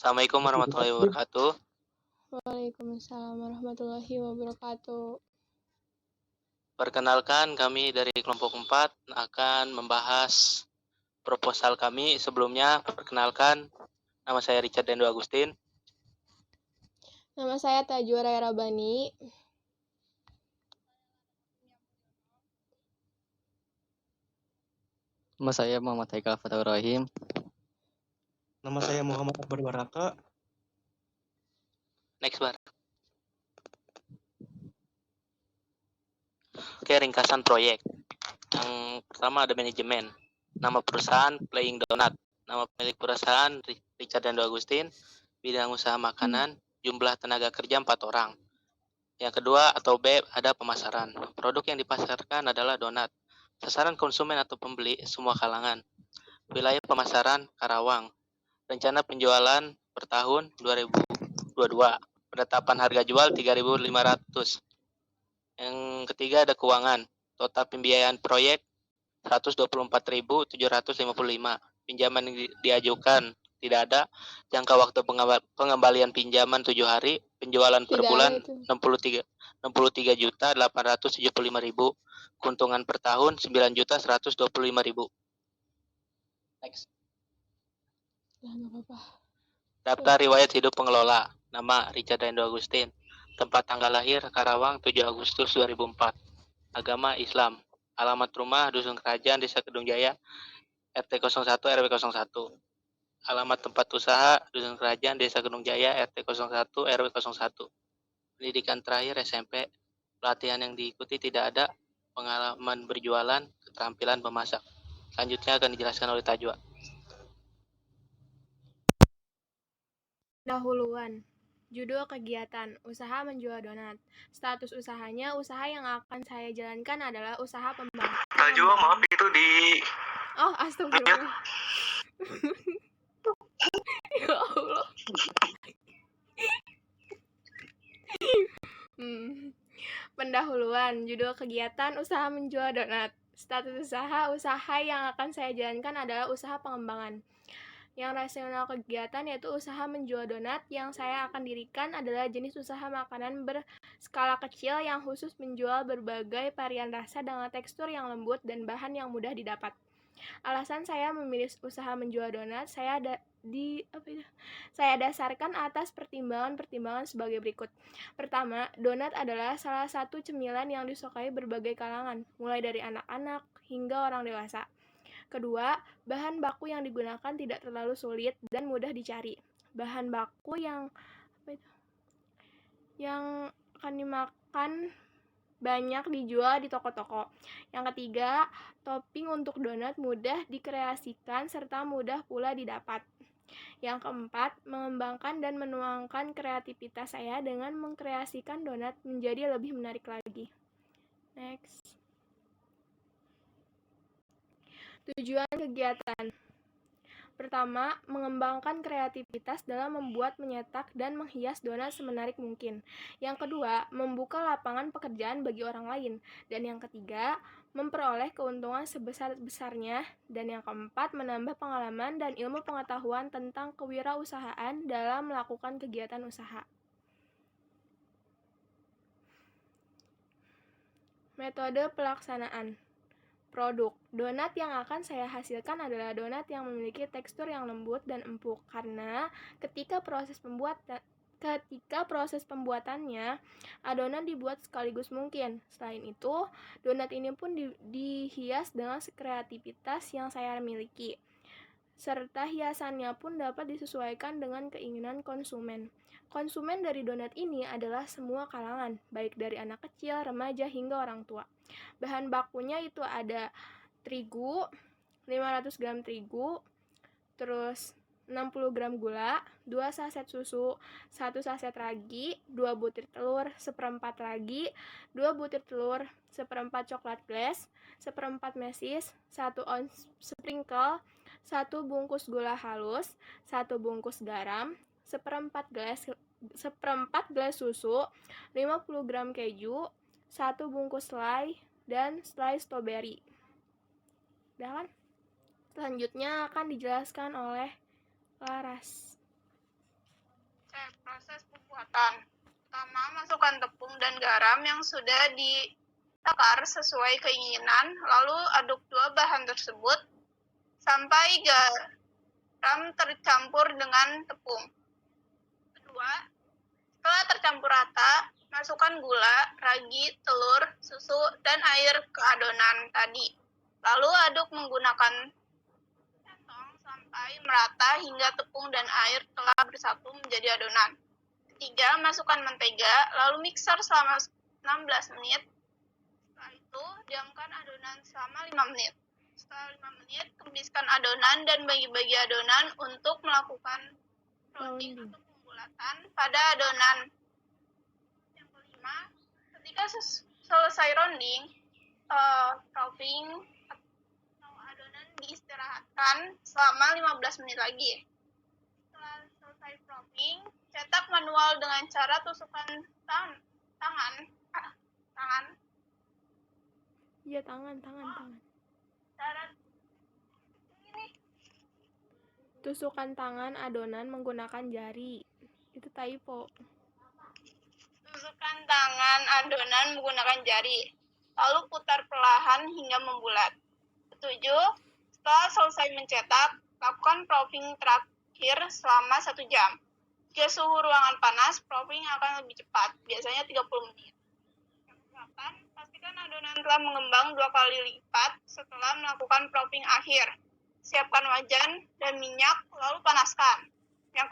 Assalamualaikum warahmatullahi wabarakatuh. Waalaikumsalam warahmatullahi wabarakatuh. Perkenalkan, kami dari kelompok 4 akan membahas proposal kami. Sebelumnya, perkenalkan, nama saya Richard Dendo Agustin. Nama saya Tajwa Raya Rabani. Nama saya Muhammad Haikal Fatahur Rahim. Nama saya Muhammad Akbar Baraka. Next bar. Oke, ringkasan proyek. Yang pertama ada manajemen. Nama perusahaan Playing Donut. Nama pemilik perusahaan Richard Dendo Agustin. Bidang usaha makanan. Jumlah tenaga kerja 4 orang. Yang kedua atau B ada pemasaran. Produk yang dipasarkan adalah donat. Sasaran konsumen atau pembeli semua kalangan. Wilayah pemasaran Karawang. Rencana penjualan per tahun 2022. Penetapan harga jual 3.500. Yang ketiga ada keuangan. Total pembiayaan proyek 124.755. Pinjaman yang diajukan tidak ada. Jangka waktu pengembalian pinjaman 7 hari. Penjualan per bulan 63.875.000. Keuntungan per tahun 9.125.000. Next. Daftar riwayat hidup pengelola. Nama Richard Dendo Agustin. Tempat tanggal lahir Karawang 7 Agustus 2004. Agama Islam. Alamat rumah Dusun Kerajaan Desa Kedung Jaya RT 01 RW 01. Alamat tempat usaha Dusun Kerajaan Desa Kedung Jaya RT 01 RW 01. Pendidikan terakhir SMP. Pelatihan yang diikuti tidak ada. Pengalaman berjualan, keterampilan memasak. Selanjutnya akan dijelaskan oleh Tajwa. Pendahuluan. Judul kegiatan, usaha menjual donat. Status usahanya, usaha yang akan saya jalankan adalah usaha pembangunan. Tajwa, maaf itu di... Oh, astagfirullah. Ya Allah. Pendahuluan, judul kegiatan, usaha menjual donat. Status usaha yang akan saya jalankan adalah usaha pengembangan. Yang rasional kegiatan yaitu usaha menjual donat. Yang saya akan dirikan adalah jenis usaha makanan berskala kecil yang khusus menjual berbagai varian rasa dengan tekstur yang lembut dan bahan yang mudah didapat. Alasan saya memilih usaha menjual donat saya dasarkan atas pertimbangan-pertimbangan sebagai berikut. Pertama, donat adalah salah satu cemilan yang disukai berbagai kalangan, mulai dari anak-anak hingga orang dewasa. Kedua, bahan baku yang digunakan tidak terlalu sulit dan mudah dicari. Bahan baku yang akan dimakan banyak dijual di toko-toko. Yang ketiga, topping untuk donat mudah dikreasikan serta mudah pula didapat. Yang keempat, mengembangkan dan menuangkan kreativitas saya dengan mengkreasikan donat menjadi lebih menarik lagi. Next. Tujuan kegiatan. Pertama, mengembangkan kreativitas dalam membuat, menyetak, dan menghias donat semenarik mungkin. Yang kedua, membuka lapangan pekerjaan bagi orang lain. Dan yang ketiga, memperoleh keuntungan sebesar-besarnya. Dan yang keempat, menambah pengalaman dan ilmu pengetahuan tentang kewirausahaan dalam melakukan kegiatan usaha. Metode pelaksanaan. Produk. Donat yang akan saya hasilkan adalah donat yang memiliki tekstur yang lembut dan empuk karena ketika proses pembuatannya adonan dibuat sekaligus mungkin. Selain itu, donat ini pun dihias dengan kreativitas yang saya miliki. Serta hiasannya pun dapat disesuaikan dengan keinginan konsumen. Konsumen dari donat ini adalah semua kalangan, baik dari anak kecil, remaja, hingga orang tua. Bahan bakunya itu ada terigu, 500 gram terigu, terus 60 gram gula, 2 saset susu, 1 saset ragi, 2 butir telur, 1/4 ragi, 2 butir telur, 1/4 coklat glass, 1/4 mesis, 1 ons sprinkle, 1 bungkus gula halus, 1 bungkus garam, 1/4 gelas susu, 50 gram keju, 1 bungkus selai, dan selai strawberry. Udah kan? Selanjutnya akan dijelaskan oleh Laras. pembuatan. Pertama, masukkan tepung dan garam yang sudah ditakar sesuai keinginan, lalu aduk dua bahan tersebut sampai garam tercampur dengan tepung. Kedua, setelah tercampur rata, masukkan gula, ragi, telur, susu, dan air ke adonan tadi. Lalu aduk menggunakan centong sampai merata hingga tepung dan air telah bersatu menjadi adonan. Ketiga, masukkan mentega, lalu mixer selama 16 menit. Setelah itu, diamkan adonan selama 5 menit. Setelah 5 menit, kembiskan adonan dan bagi-bagi adonan untuk melakukan rounding atau pembulatan pada adonan. Yang kelima, ketika selesai rounding, proofing atau adonan diistirahatkan selama 15 menit lagi. Setelah selesai proofing, cetak manual dengan cara tusukan tangan. Iya, tangan. Cara ini Tusukan tangan adonan menggunakan jari. Itu typo. tusukan tangan adonan menggunakan jari, lalu putar perlahan hingga membulat. 7. Setelah selesai mencetak, lakukan proofing terakhir selama 1 jam. Jika suhu ruangan panas, proofing akan lebih cepat, biasanya 30 menit. Yang ke-8, pastikan adonan telah mengembang 2 kali lipat setelah melakukan proofing akhir. Siapkan wajan dan minyak, lalu panaskan. Yang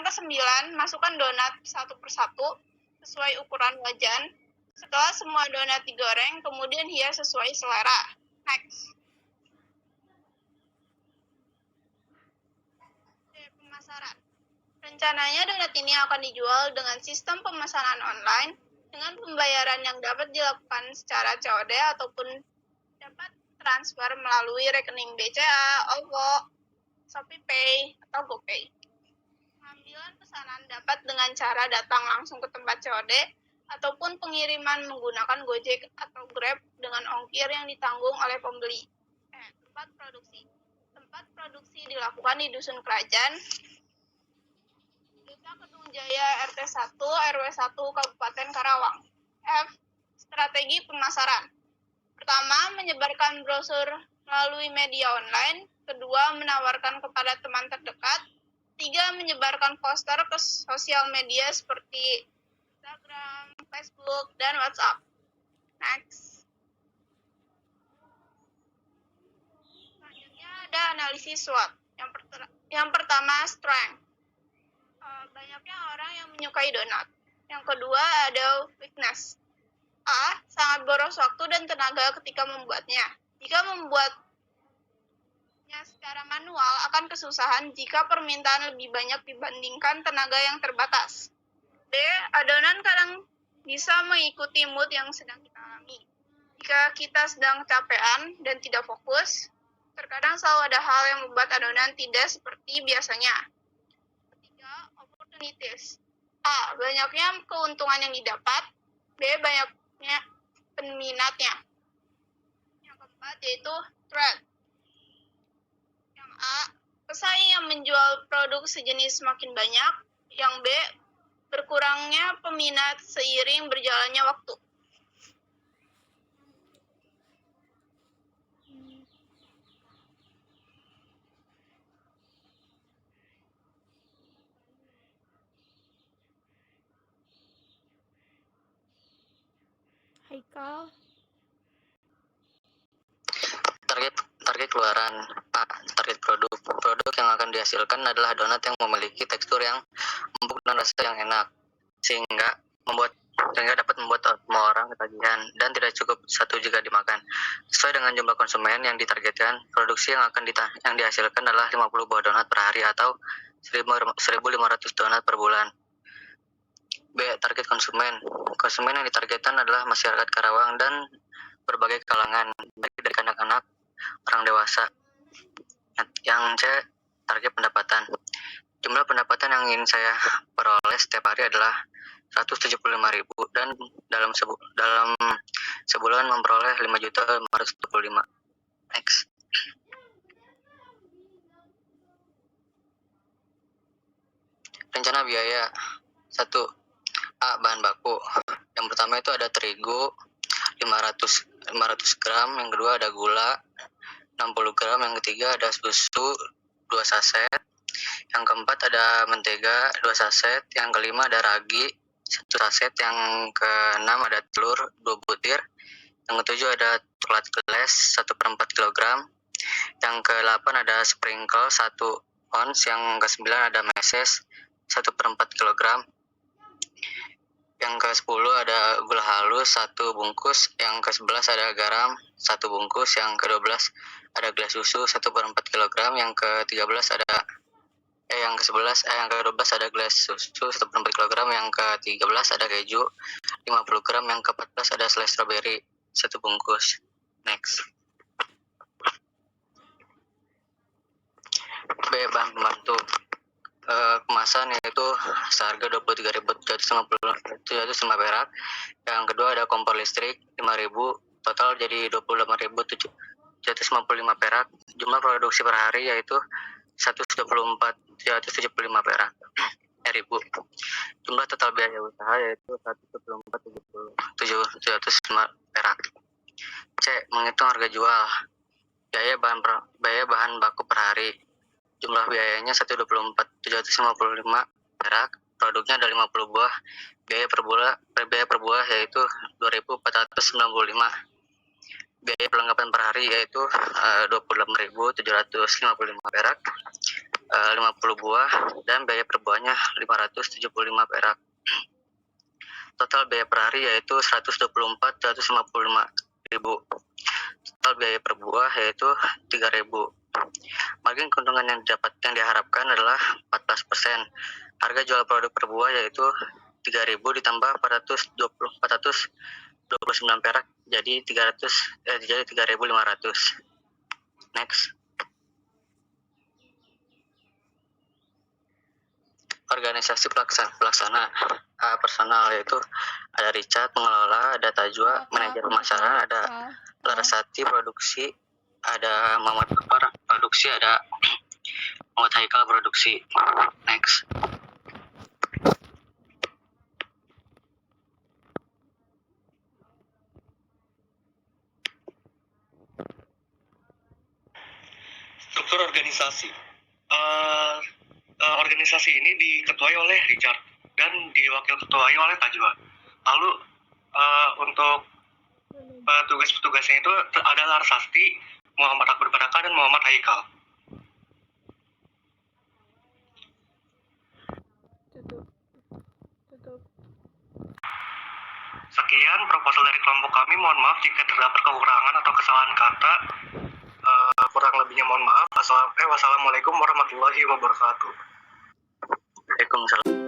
ke-9, masukkan donat satu persatu sesuai ukuran wajan. Setelah semua donat digoreng, kemudian hias sesuai selera. Next. Pemasaran. Rencananya donat ini akan dijual dengan sistem pemesanan online dengan pembayaran yang dapat dilakukan secara COD ataupun dapat transfer melalui rekening BCA, OVO, ShopeePay, atau GoPay. Pengambilan pesanan dapat dengan cara datang langsung ke tempat COD ataupun pengiriman menggunakan Gojek atau Grab dengan ongkir yang ditanggung oleh pembeli. Tempat produksi. Tempat produksi dilakukan di Dusun Kerajaan, Desa Kedung Jaya, RT 1, RW 1, Kabupaten Karawang. F. Strategi pemasaran. Pertama, menyebarkan brosur melalui media online. Kedua, menawarkan kepada teman terdekat. 3. Menyebarkan poster ke sosial media seperti Instagram, Facebook, dan WhatsApp. Next. Selanjutnya ada analisis SWOT. Yang pertama, strength. Banyaknya orang yang menyukai donat. Yang kedua ada weakness. A. Sangat boros waktu dan tenaga ketika membuatnya. Jika membuatnya secara manual akan kesusahan jika permintaan lebih banyak dibandingkan tenaga yang terbatas. B. Adonan kadang bisa mengikuti mood yang sedang kita alami. Jika kita sedang capean dan tidak fokus, terkadang selalu ada hal yang membuat adonan tidak seperti biasanya. Ketiga, opportunities. A. Banyaknya keuntungan yang didapat. B. Banyaknya peminatnya. Yang keempat yaitu threat. Yang A. Pesaing yang menjual produk sejenis semakin banyak. Yang B. Berkurangnya peminat seiring berjalannya waktu. Haikal. Target keluaran. A. Target produk. Produk yang akan dihasilkan adalah donat yang memiliki tekstur yang empuk dan rasa yang enak, sehingga dapat membuat semua orang ketagihan dan tidak cukup satu jika dimakan. Sesuai dengan jumlah konsumen yang ditargetkan, produksi yang dihasilkan adalah 50 buah donat per hari atau 1.500 donat per bulan. B. Target konsumen. Konsumen yang ditargetkan adalah masyarakat Karawang dan berbagai kalangan, baik dari anak-anak, orang dewasa. Yang C. Target pendapatan. Jumlah pendapatan yang ingin saya peroleh setiap hari adalah 175.000 dan dalam sebulan memperoleh 5.525.000. Next. Rencana biaya. 1. A. Bahan baku. Yang pertama itu ada terigu 500 gram, yang kedua ada gula 60 gram, yang ketiga ada susu 2 saset, yang keempat ada mentega 2 saset, yang kelima ada ragi 1 saset, yang keenam ada telur 2 butir, yang ketujuh ada coklat gelas 1/4 kg, yang ke-8 ada sprinkle 1 ons, yang ke-9 ada meses 1/4 kg, yang ke-10 ada gula halus 1 bungkus, yang ke-11 ada garam 1 bungkus, yang ke-12 ada gelas susu 1/4 kg, yang ke-13 ada yang ke-12 ada gelas susu 1/4 kg, yang ke-13 ada keju 50 gram, yang ke-14 ada selai stroberi 1 bungkus. Next. B. Bahan pembantu. Kemasan yaitu seharga 23.750 perak. Yang kedua ada kompor listrik 5.000, total jadi 25.755 perak. Jumlah produksi per hari yaitu 124.775 perak. Ribu. Jumlah total biaya usaha yaitu 124.705 perak. C. Menghitung harga jual. Biaya bahan baku per hari. Jumlah biayanya 124.755 perak. Produknya ada 50 buah. Biaya per buah yaitu 2.495. Biaya perlengkapan per hari yaitu 28.755 perak. 50 buah, dan biaya per buahnya 575 perak. Total biaya per hari yaitu 124.155.000. Total biaya per buah yaitu 3.000. Margin keuntungan yang diharapkan adalah 14%. Harga jual produk per buah yaitu 3.000 ditambah 429 perak jadi 3.500. Next. Organisasi pelaksana. Personal yaitu ada Richard pengelola, ada Tajwa manajer pemasaran, ada Larasati produksi, ada Muhammad Akbar produksi, ada Muhammad Haikal produksi. Next. Struktur organisasi. Organisasi ini diketuai oleh Richard dan diwakil ketuai oleh Tajwa. Lalu untuk petugas-petugasnya itu ada Larsasti, Muhammad Akbar Baraka, dan Muhammad Haikal. Tutup. Sekian proposal dari kelompok kami. Mohon maaf jika terdapat kekurangan atau kesalahan kata. Kurang lebihnya mohon maaf. Wassalamualaikum warahmatullahi wabarakatuh. Waalaikumsalam.